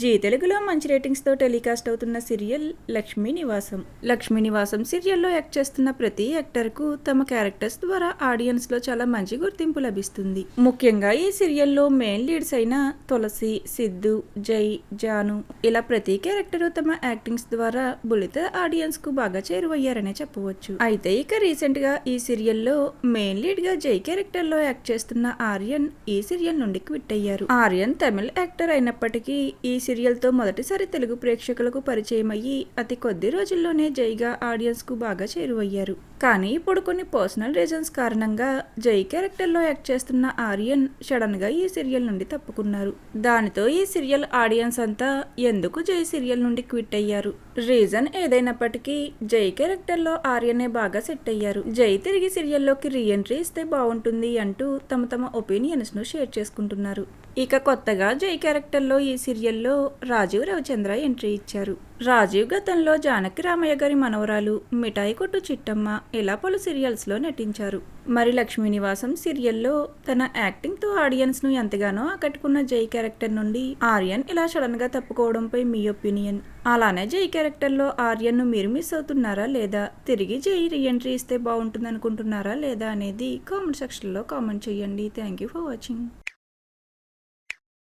G తెలుగులో మంచి రేటింగ్స్తో telecast అవుతున్న సీరియల్ లక్ష్మీ నివాసం. లక్ష్మీ నివాసం సీరియల్లో యాక్ట్ చేస్తున్న ప్రతి యాక్టర్కు తమ క్యారెక్టర్స్ ద్వారా ఆడియన్స్లో చాలా మంచి గుర్తింపు లభిస్తుంది. ముఖ్యంగా ఈ సీరియల్లో మెయిన్ లీడ్స్ అయిన తులసి, సిద్ధు, జై, జాను ఇలా ప్రతి క్యారెక్టర్ తమ యాక్టింగ్స్ ద్వారా బులిత ఆడియన్స్కు బాగా చేరువయ్యారనే చెప్పవచ్చు. అయితే ఇక రీసెంట్గా ఈ సీరియల్లో మెయిన్ లీడ్గా జై క్యారెక్టర్లో యాక్ట్ చేస్తున్న ఆర్యన్ ఈ సీరియల్ నుండి క్విట్ అయ్యారు. ఆర్యన్ తమిళ్ యాక్టర్ అయినప్పటికీ ఈ సీరియల్తో మొదటిసారి తెలుగు ప్రేక్షకులకు పరిచయం అయ్యి అతి కొద్ది రోజుల్లోనే జైగా ఆడియన్స్కు బాగా చేరువయ్యారు. కానీ ఇప్పుడు కొన్ని పర్సనల్ రీజన్స్ కారణంగా జై క్యారెక్టర్లో యాక్ట్ చేస్తున్న ఆర్యన్ సడన్గా ఈ సీరియల్ నుండి తప్పుకున్నారు. దానితో ఈ సీరియల్ ఆడియన్స్ అంతా ఎందుకు జై సీరియల్ నుండి క్విట్ అయ్యారు, రీజన్ ఏదైనప్పటికీ జై క్యారెక్టర్లో ఆర్యనే బాగా సెట్ అయ్యారు. జై తిరిగి సీరియల్లోకి రీఎంట్రీ ఇస్తే బాగుంటుంది అంటూ తమ ఒపీనియన్స్ ను షేర్ చేసుకుంటున్నారు. ఇక కొత్తగా జై క్యారెక్టర్లో ఈ సీరియల్లో రాజీవ్ రవిచంద్ర ఎంట్రీ ఇచ్చారు. రాజీవ్ గతంలో జానకి రామయ్య గారి మనవరాలు, మిఠాయి కొట్టు చిట్టమ్మ ఇలా పలు సీరియల్స్లో నటించారు. మరి లక్ష్మీ నివాసం సీరియల్లో తన యాక్టింగ్తో ఆడియన్స్ను ఎంతగానో ఆకట్టుకున్న జై క్యారెక్టర్ నుండి ఆర్యన్ ఇలా సడన్గా తప్పుకోవడంపై మీ ఒపీనియన్? అలానే జై క్యారెక్టర్లో ఆర్యన్ను మీరు మిస్ అవుతున్నారా లేదా, తిరిగి జై రీఎంట్రీ ఇస్తే బాగుంటుంది అనుకుంటున్నారా లేదా అనేది కామెంట్ సెక్షన్లో కామెంట్ చేయండి. Thank you for watching.